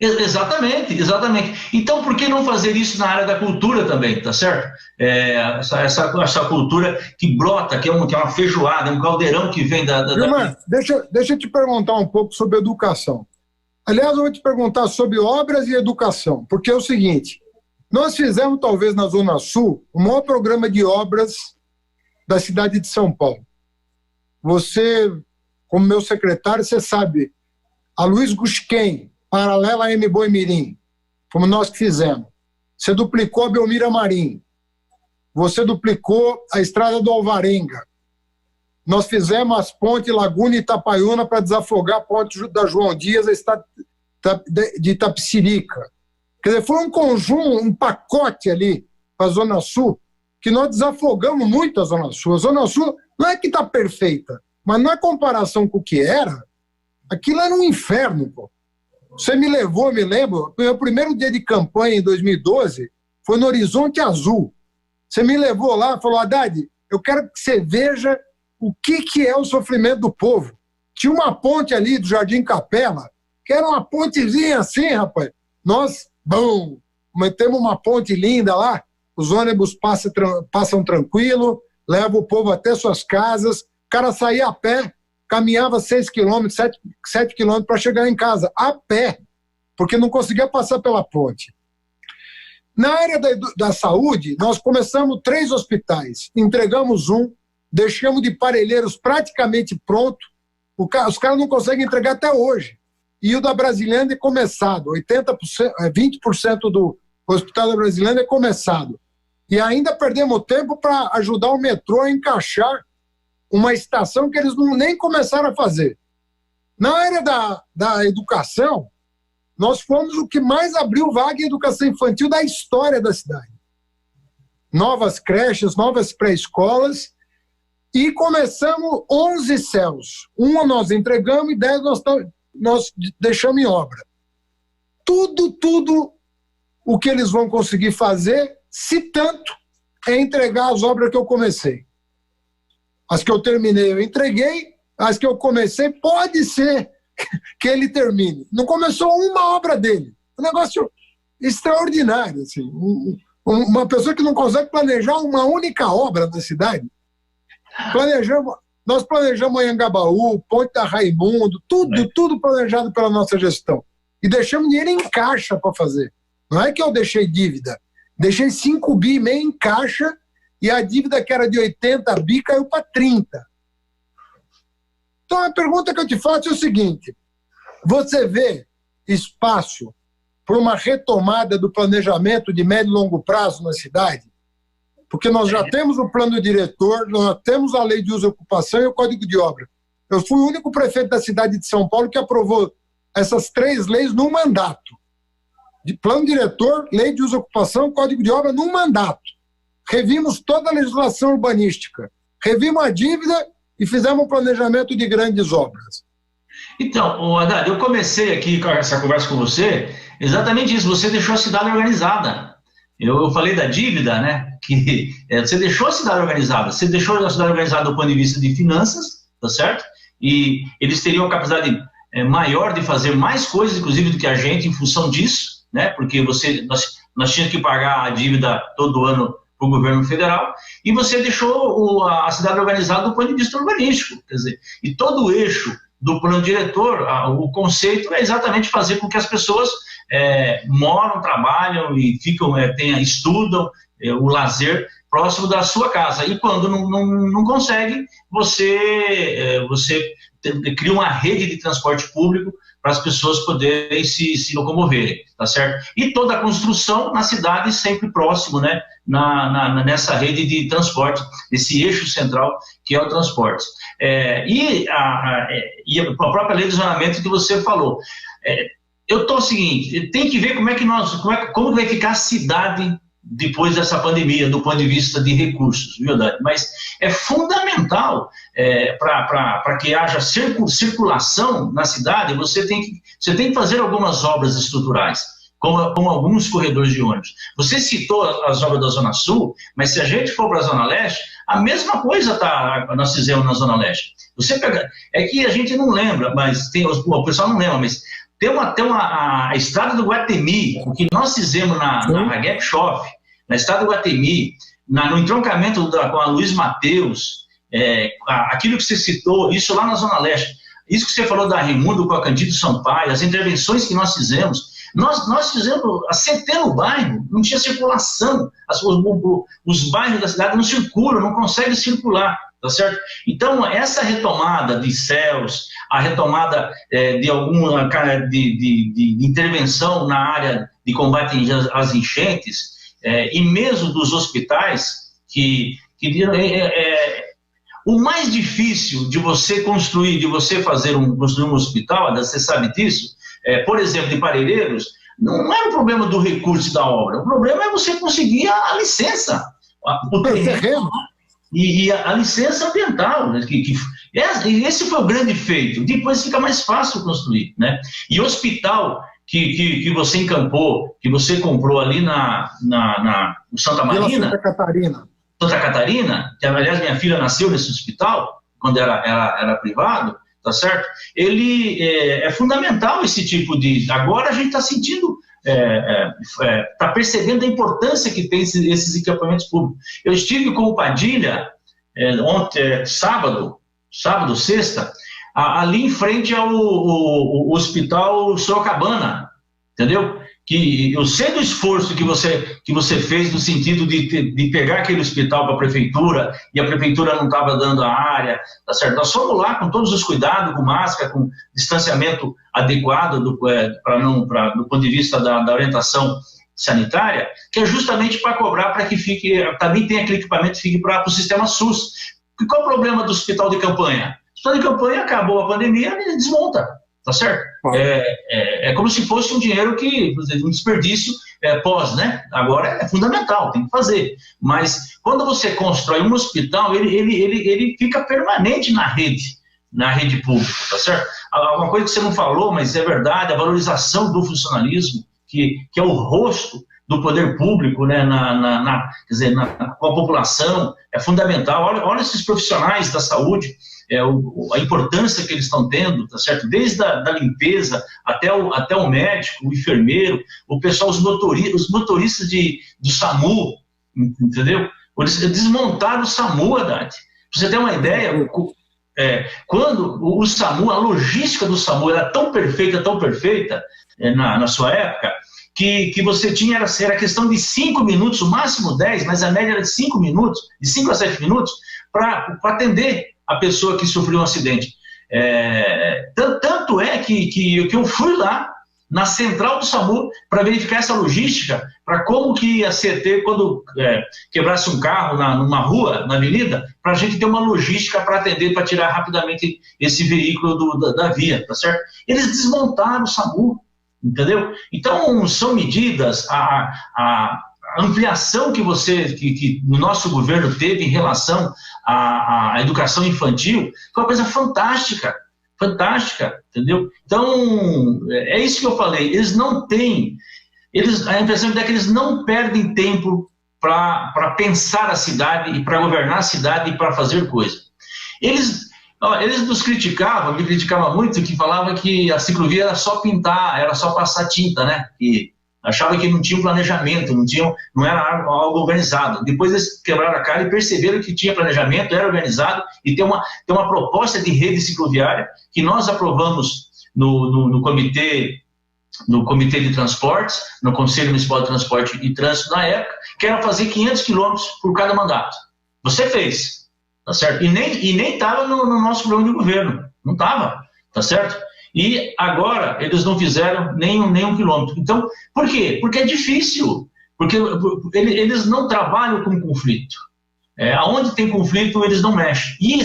Exatamente, exatamente. Então, por que não fazer isso na área da cultura também, tá certo? Essa cultura que brota, que é uma feijoada, um caldeirão que vem Gilmar, deixa eu te perguntar um pouco sobre educação. Aliás, eu vou te perguntar sobre obras e educação, porque é o seguinte, nós fizemos, talvez na Zona Sul, o maior programa de obras da cidade de São Paulo. Você, como meu secretário, você sabe, a Luiz Gusquem, paralela a M. Boi Mirim, como nós que fizemos. Você duplicou a Belmira Marim. Você duplicou a Estrada do Alvarenga. Nós fizemos as pontes Laguna e Itapaiuna para desafogar a ponte da João Dias de Itapecerica. Quer dizer, foi um conjunto, um pacote ali para a Zona Sul, que nós desafogamos muito a Zona Sul. A Zona Sul não é que está perfeita, mas na comparação com o que era, aquilo era um inferno, pô. Você me levou, me lembro, meu primeiro dia de campanha em 2012 foi no Horizonte Azul. Você me levou lá e falou, Haddad, eu quero que você veja o que é o sofrimento do povo. Tinha uma ponte ali do Jardim Capela, que era uma pontezinha assim, rapaz. Nós, metemos uma ponte linda lá, os ônibus passam tranquilo, levam o povo até suas casas, o cara saía a pé, caminhava 6 quilômetros, 7 quilômetros para chegar em casa, a pé, porque não conseguia passar pela ponte. Na área da saúde, nós começamos 3 hospitais, entregamos um, deixamos de Parelheiros praticamente pronto, os caras não conseguem entregar até hoje. E o da Brasilândia é começado, 20% do Hospital da Brasilândia é começado. E ainda perdemos tempo para ajudar o metrô a encaixar uma estação que eles nem começaram a fazer. Na área da educação, nós fomos o que mais abriu vaga em educação infantil da história da cidade. Novas creches, novas pré-escolas, e começamos 11 céus. Uma nós entregamos e 10 nós deixamos em obra. Tudo o que eles vão conseguir fazer, se tanto, é entregar as obras que eu comecei. As que eu terminei, eu entreguei. As que eu comecei, pode ser que ele termine. Não começou uma obra dele. Um negócio extraordinário. Assim. Uma pessoa que não consegue planejar uma única obra da cidade. Nós planejamos Anhangabaú, Ponte da Raimundo, tudo planejado pela nossa gestão. E deixamos dinheiro em caixa para fazer. Não é que eu deixei dívida. Deixei 5 bi e meio em caixa, e a dívida que era de 80 bi caiu para 30. Então a pergunta que eu te faço é o seguinte, você vê espaço para uma retomada do planejamento de médio e longo prazo na cidade? Porque nós já temos o plano diretor, nós temos a lei de uso e ocupação e o Código de Obra. Eu fui o único prefeito da cidade de São Paulo que aprovou essas 3 leis num mandato. De plano diretor, lei de uso e ocupação, Código de Obra num mandato. Revimos toda a legislação urbanística, revimos a dívida e fizemos um planejamento de grandes obras. Então, Haddad, eu comecei aqui com essa conversa com você, exatamente isso, você deixou a cidade organizada. Eu falei da dívida, né, que você deixou a cidade organizada, do ponto de vista de finanças, tá certo? E eles teriam a capacidade maior de fazer mais coisas, inclusive, do que a gente, em função disso, né, porque nós tínhamos que pagar a dívida todo ano para o governo federal, e você deixou a cidade organizada do ponto de vista urbanístico, quer dizer, e todo o eixo do plano diretor, o conceito é exatamente fazer com que as pessoas moram, trabalham e estudam o lazer próximo da sua casa, e quando não consegue, você cria uma rede de transporte público para as pessoas poderem se locomoverem, tá certo? E toda a construção na cidade sempre próximo, né, nessa rede de transporte, esse eixo central que é o transporte. E a própria lei do zonamento que você falou. Eu estou o seguinte, tem que ver como vai ficar a cidade depois dessa pandemia, do ponto de vista de recursos, viu, Haddad? Mas é fundamental para que haja circulação na cidade, você tem que fazer algumas obras estruturais, como alguns corredores de ônibus. Você citou as obras da Zona Sul, mas se a gente for para a Zona Leste, a mesma coisa nós fizemos na Zona Leste. Você pega, é que a gente não lembra, mas o pessoal não lembra, mas tem a estrada do Guatemi, o que nós fizemos na Raguep Shoff, na estrada do Guatemi, no entroncamento com a Luiz Mateus, aquilo que você citou, isso lá na Zona Leste, isso que você falou da Raimundo com a Candido Sampaio, as intervenções que nós fizemos, nós fizemos a centena no bairro, não tinha circulação, os bairros da cidade não circulam, não conseguem circular, tá certo? Então, essa retomada de céus, a retomada de alguma de intervenção na área de combate às enchentes, e mesmo dos hospitais, o mais difícil de você construir, de você construir um hospital, você sabe disso, por exemplo, de Parelheiros, não era o problema do recurso da obra, o problema é você conseguir a licença, o terreno e a licença ambiental, né, esse foi o grande feito, depois fica mais fácil construir, né? E hospital que você encampou, que você comprou ali na Santa Marina, Santa Catarina, que aliás minha filha nasceu nesse hospital, quando era privado, tá certo? Ele é fundamental esse tipo de... Agora a gente está sentindo, está percebendo a importância que tem esses equipamentos públicos. Eu estive com o Padilha ontem, sábado, sexta, ali em frente ao Hospital Sorocabana, entendeu? Que eu sei do esforço que você fez no sentido de pegar aquele hospital para a prefeitura, e a prefeitura não estava dando a área, tá certo? Nós fomos lá com todos os cuidados, com máscara, com distanciamento adequado do ponto de vista da orientação sanitária, que é justamente para cobrar para que também tem aquele equipamento que fique para o sistema SUS. E qual o problema do hospital de campanha? O hospital de campanha acabou a pandemia e desmonta. Tá certo? É como se fosse um dinheiro um desperdício pós, né? Agora é fundamental, tem que fazer. Mas quando você constrói um hospital, ele fica permanente na rede pública, tá certo? Uma coisa que você não falou, mas é verdade, a valorização do funcionalismo, que é o rosto do poder público, né, com a população, é fundamental. Olha esses profissionais da saúde, a importância que eles estão tendo, tá certo? Desde a limpeza até o médico, o enfermeiro, o pessoal, os motoristas do SAMU, entendeu? Eles desmontaram o SAMU, Haddad. Pra você ter uma ideia, quando o SAMU, a logística do SAMU era tão perfeita na sua época, que você tinha, era questão de 5 minutos, o máximo 10, mas a média era de 5 minutos, de 5 a 7 minutos, para atender a pessoa que sofreu um acidente. Tanto é que eu fui lá na central do SAMU para verificar essa logística, para como que ia ser quando quebrasse um carro numa rua, na avenida, para a gente ter uma logística para atender, para tirar rapidamente esse veículo da via, tá certo? Eles desmontaram o SAMU, entendeu? Então, são medidas, a ampliação que o nosso governo teve em relação à educação infantil foi uma coisa fantástica, entendeu? Então, é isso que eu falei, eles não têm, a impressão é que eles não perdem tempo para pensar a cidade e para governar a cidade e para fazer coisa. Eles me criticavam muito, que falavam que a ciclovia era só pintar, era só passar tinta, né? E achavam que não tinha um planejamento, não era algo organizado. Depois eles quebraram a cara e perceberam que tinha planejamento, era organizado, e tem uma proposta de rede cicloviária que nós aprovamos no comitê de transportes, no Conselho Municipal de Transporte e Trânsito na época, que era fazer 500 quilômetros por cada mandato. Você fez, tá certo? E nem estava no nosso plano de governo, não estava, tá certo? E agora eles não fizeram nem um quilômetro. Então, por quê? Porque é difícil, porque eles não trabalham com conflito. Aonde tem conflito, eles não mexem. E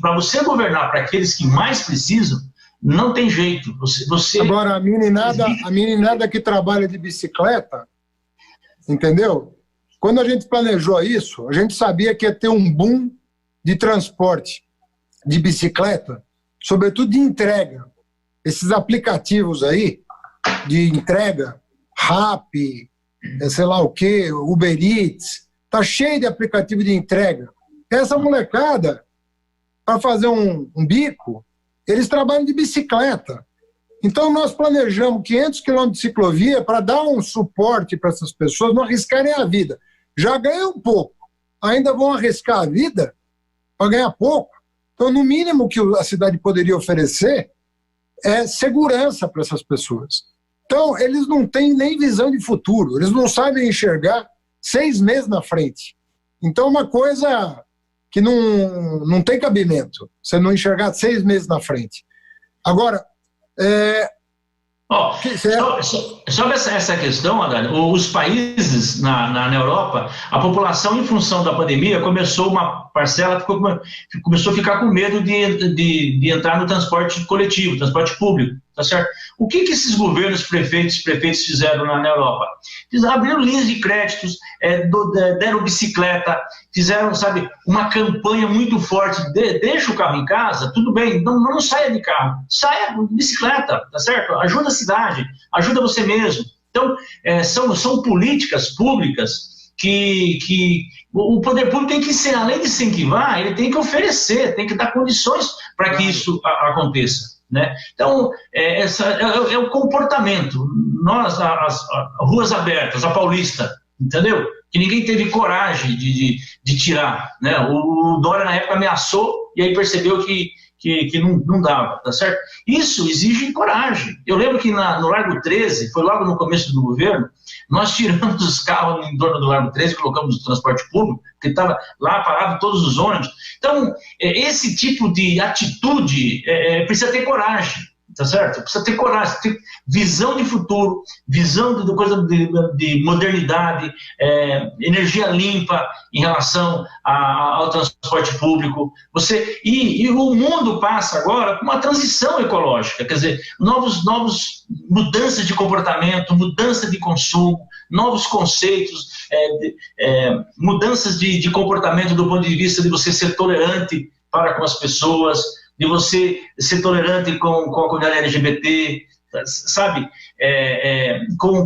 para você governar para aqueles que mais precisam, não tem jeito. Agora, a meninada que trabalha de bicicleta, entendeu? Quando a gente planejou isso, a gente sabia que ia ter um boom de transporte de bicicleta, sobretudo de entrega. Esses aplicativos aí de entrega Rappi, sei lá o quê, Uber Eats, tá cheio de aplicativo de entrega. Essa molecada, para fazer um bico, eles trabalham de bicicleta. Então, nós planejamos 500 quilômetros de ciclovia para dar um suporte para essas pessoas não arriscarem a vida. Já ganham um pouco, ainda vão arriscar a vida para ganhar pouco. Então, no mínimo que a cidade poderia oferecer é segurança para essas pessoas. Então, eles não têm nem visão de futuro, eles não sabem enxergar 6 meses na frente. Então, uma coisa que não tem cabimento, você não enxergar 6 meses na frente. Agora, sobre essa questão, Haddad, os países na Europa, a população, em função da pandemia, começou uma parcela que começou a ficar com medo de entrar no transporte coletivo, transporte público, tá certo? O que esses governos, prefeitos fizeram na Europa? Eles abriram linhas de créditos, deram bicicleta, fizeram, sabe, uma campanha muito forte, deixa o carro em casa, tudo bem, não saia de carro, saia de bicicleta, tá certo? Ajuda a cidade, ajuda você mesmo. Então, são políticas públicas que o poder público tem que ser, além de incentivar, ele tem que oferecer, tem que dar condições para que isso aconteça, né? Então, é o comportamento. Nós, as ruas abertas, a Paulista, entendeu? Que ninguém teve coragem de tirar, né? O Dória, na época, ameaçou e aí percebeu que não dava, tá certo? Isso exige coragem. Eu lembro que no Largo 13, foi logo no começo do governo, nós tiramos os carros em torno do Largo 13, colocamos no transporte público, porque estava lá parado todos os ônibus. Então, esse tipo de atitude precisa ter coragem, tá certo? Precisa ter coragem, ter visão de futuro, visão de modernidade, energia limpa em relação ao transporte público. E o mundo passa agora por uma transição ecológica, quer dizer, novos mudanças de comportamento, mudança de consumo, novos conceitos, mudanças de comportamento do ponto de vista de você ser tolerante para com as pessoas, de você ser tolerante com a comunidade LGBT, sabe, com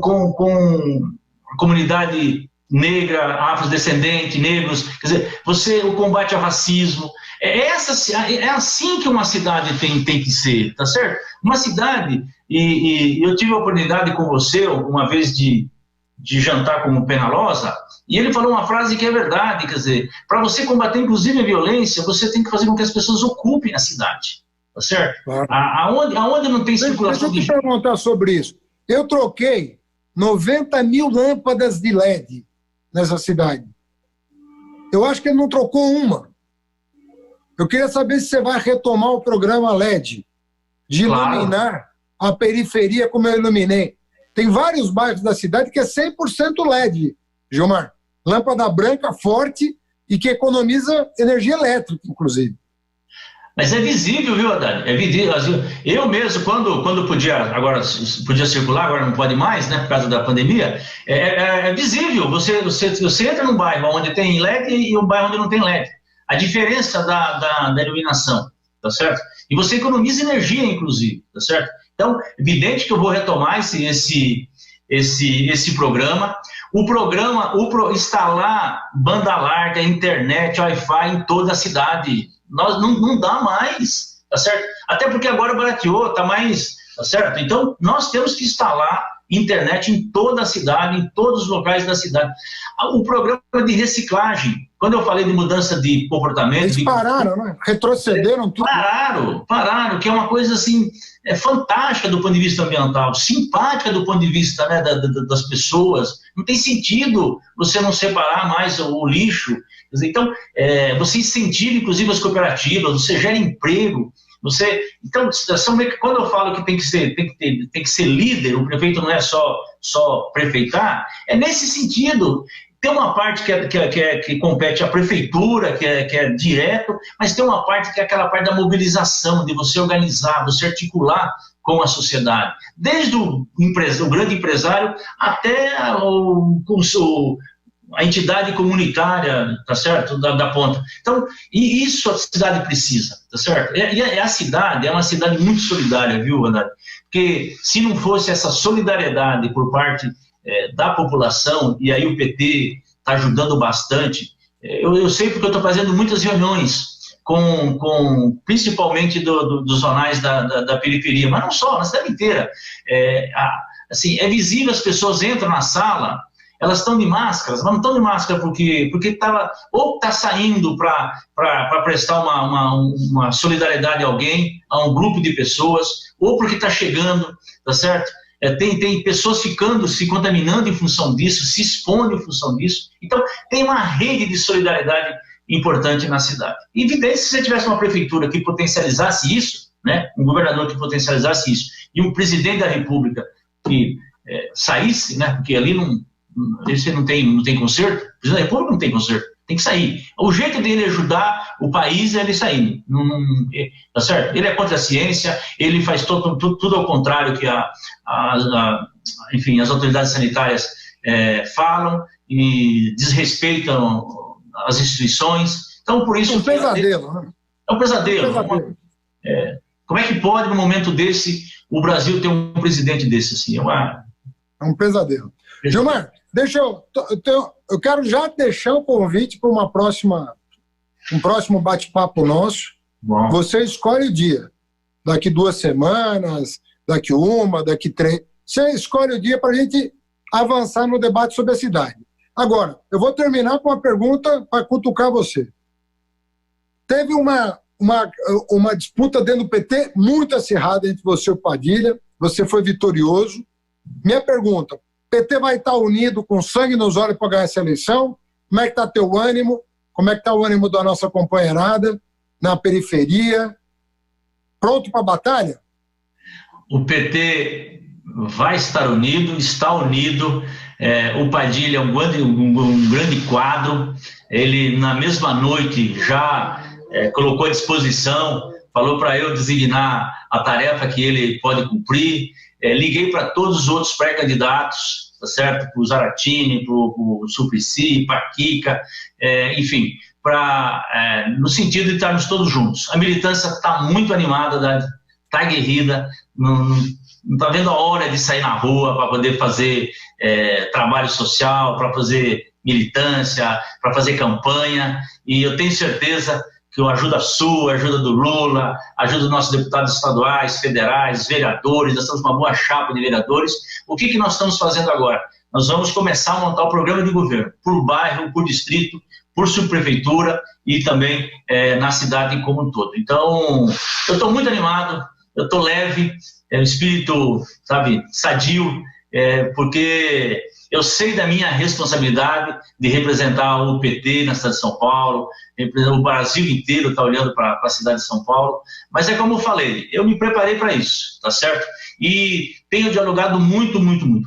a comunidade negra, afrodescendente, negros, quer dizer, o combate ao racismo, é assim que uma cidade tem que ser, tá certo? Uma cidade, e eu tive a oportunidade com você, uma vez de jantar com o Penalosa, e ele falou uma frase que é verdade, quer dizer, para você combater inclusive a violência, você tem que fazer com que as pessoas ocupem a cidade, tá certo? Claro. Aonde não tem circulação Deixa eu te perguntar sobre isso. Eu troquei 90 mil lâmpadas de LED nessa cidade. Eu acho que ele não trocou uma. Eu queria saber se você vai retomar o programa LED, de iluminar a periferia como eu iluminei. Tem vários bairros da cidade que é 100% LED, Gilmar. Lâmpada branca, forte e que economiza energia elétrica, inclusive. Mas é visível, viu, Haddad? É visível. Eu mesmo, quando podia circular, agora não pode mais, né, por causa da pandemia, é visível. Você entra num bairro onde tem LED e um bairro onde não tem LED. A diferença da iluminação, tá certo? E você economiza energia, inclusive, tá certo? Então, é evidente que eu vou retomar esse programa. Instalar banda larga, internet, Wi-Fi em toda a cidade. Não dá mais, tá certo? Até porque agora barateou, tá mais, tá certo? Então, nós temos que instalar internet em toda a cidade, em todos os locais da cidade. O programa de reciclagem, quando eu falei de mudança de comportamento... Eles pararam, né? Retrocederam tudo. Pararam, que é uma coisa assim, fantástica do ponto de vista ambiental, simpática do ponto de vista, né, das pessoas. Não tem sentido você não separar mais o lixo. Então, você incentiva, inclusive, as cooperativas, você gera emprego. Então, quando eu falo que tem que ser líder, o prefeito não é só prefeitar, é nesse sentido. Tem uma parte que compete à prefeitura, que é direto, mas tem uma parte que é aquela parte da mobilização, de você organizar, você articular com a sociedade. Desde o grande empresário até a entidade comunitária, tá certo? Da ponta. Então, e isso a cidade precisa, tá certo? E a cidade é uma cidade muito solidária, viu, Haddad? Porque se não fosse essa solidariedade por parte da população, e aí o PT está ajudando bastante. Eu sei porque eu estou fazendo muitas reuniões principalmente dos zonais da periferia, mas não só, na cidade inteira. Assim, é visível, as pessoas entram na sala, elas estão de máscaras, mas não estão de máscara porque está saindo para prestar uma solidariedade a alguém, a um grupo de pessoas, ou porque está chegando, tá certo? Tem pessoas se contaminando em função disso, se expondo em função disso. Então, tem uma rede de solidariedade importante na cidade. Evidente, se você tivesse uma prefeitura que potencializasse isso, né, um governador que potencializasse isso, e um presidente da República que saísse, né, porque ali não tem conserto, o presidente da República não tem conserto, tem que sair. O jeito dele ajudar o país é ele sair, tá certo? Ele é contra a ciência, ele faz tudo ao contrário que enfim, as autoridades sanitárias falam e desrespeitam as instituições. Então, por isso... É um pesadelo, né? É um pesadelo. Como é que pode, num momento desse, o Brasil ter um presidente desse? Assim? É um pesadelo. Gilmar, eu quero já deixar o convite para um próximo bate-papo nosso. Bom. Você escolhe o dia. Daqui 2 semanas, daqui 1, daqui 3. Você escolhe o dia para a gente avançar no debate sobre a cidade. Agora, eu vou terminar com uma pergunta para cutucar você. Teve uma disputa dentro do PT muito acirrada entre você e o Padilha. Você foi vitorioso. Minha pergunta, o PT vai estar unido com sangue nos olhos para ganhar essa eleição? Como é que está teu ânimo? Como é que está o ânimo da nossa companheirada na periferia? Pronto para a batalha? O PT vai estar unido, está unido. O Padilha é um grande quadro. Ele, na mesma noite, já colocou à disposição, falou para eu designar a tarefa que ele pode cumprir. Liguei para todos os outros pré-candidatos, tá certo? Para o Zaratini, para o Suplicy, para a Kika, enfim, no sentido de estarmos todos juntos. A militância está muito animada, está aguerrida, não está vendo a hora de sair na rua para poder fazer trabalho social, para fazer militância, para fazer campanha, e eu tenho certeza que a ajuda sua, a ajuda do Lula, a ajuda dos nossos deputados estaduais, federais, vereadores, nós estamos com uma boa chapa de vereadores. O que nós estamos fazendo agora? Nós vamos começar a montar o programa de governo, por bairro, por distrito, por subprefeitura e também na cidade como um todo. Então, eu estou muito animado, eu estou leve, o espírito, sabe, sadio, porque eu sei da minha responsabilidade de representar o PT na cidade de São Paulo, o Brasil inteiro está olhando para a cidade de São Paulo, mas como eu falei, eu me preparei para isso, tá certo? E tenho dialogado muito,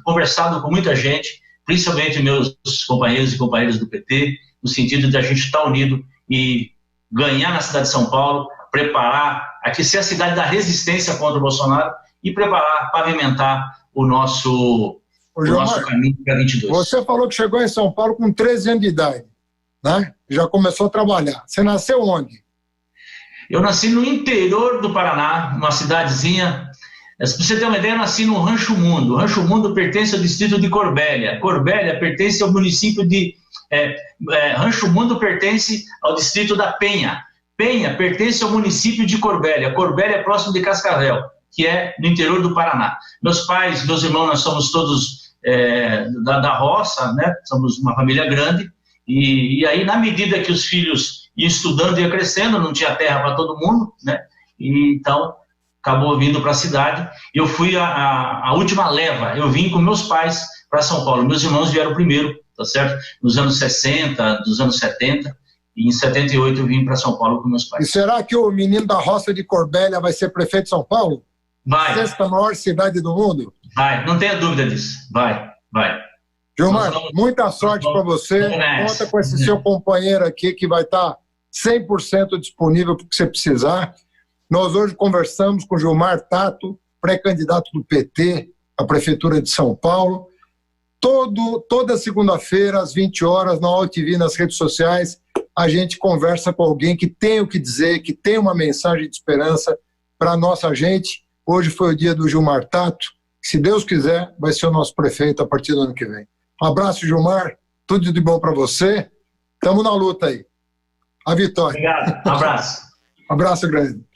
conversado com muita gente, principalmente meus companheiros e companheiras do PT, no sentido de a gente estar unido e ganhar na cidade de São Paulo, preparar, aqui ser a cidade da resistência contra o Bolsonaro e preparar, pavimentar o nosso caminho para 22. Você falou que chegou em São Paulo com 13 anos de idade, né? Já começou a trabalhar. Você nasceu onde? Eu nasci no interior do Paraná, uma cidadezinha. Para você ter uma ideia, eu nasci no Rancho Mundo. O Rancho Mundo pertence ao distrito de Corbélia. Corbélia pertence ao município de... Rancho Mundo pertence ao distrito da Penha. Penha pertence ao município de Corbélia. Corbélia é próximo de Cascavel, que é no interior do Paraná. Meus pais, meus irmãos, nós somos todos da roça, né? Somos uma família grande. E aí, na medida que os filhos iam estudando e iam crescendo, não tinha terra para todo mundo, né? E então, acabou vindo para a cidade. Eu fui a última leva. Eu vim com meus pais para São Paulo. Meus irmãos vieram primeiro, tá certo? Nos anos 60, dos anos 70. E em 78 eu vim para São Paulo com meus pais. E será que o menino da roça de Corbélia vai ser prefeito de São Paulo? Vai. Sexta maior cidade do mundo? Vai, não tenha dúvida disso. Vai. Gilmar, muita sorte para você. Conta com esse seu companheiro aqui que vai estar 100% disponível para o que você precisar. Nós hoje conversamos com Gilmar Tato, pré-candidato do PT à Prefeitura de São Paulo. Toda segunda-feira, às 20 horas, na UOL-TV, nas redes sociais, a gente conversa com alguém que tem o que dizer, que tem uma mensagem de esperança para a nossa gente. Hoje foi o dia do Gilmar Tato. Se Deus quiser, vai ser o nosso prefeito a partir do ano que vem. Um abraço, Gilmar. Tudo de bom para você. Estamos na luta aí. A vitória. Obrigado. Um abraço. Abraço grande.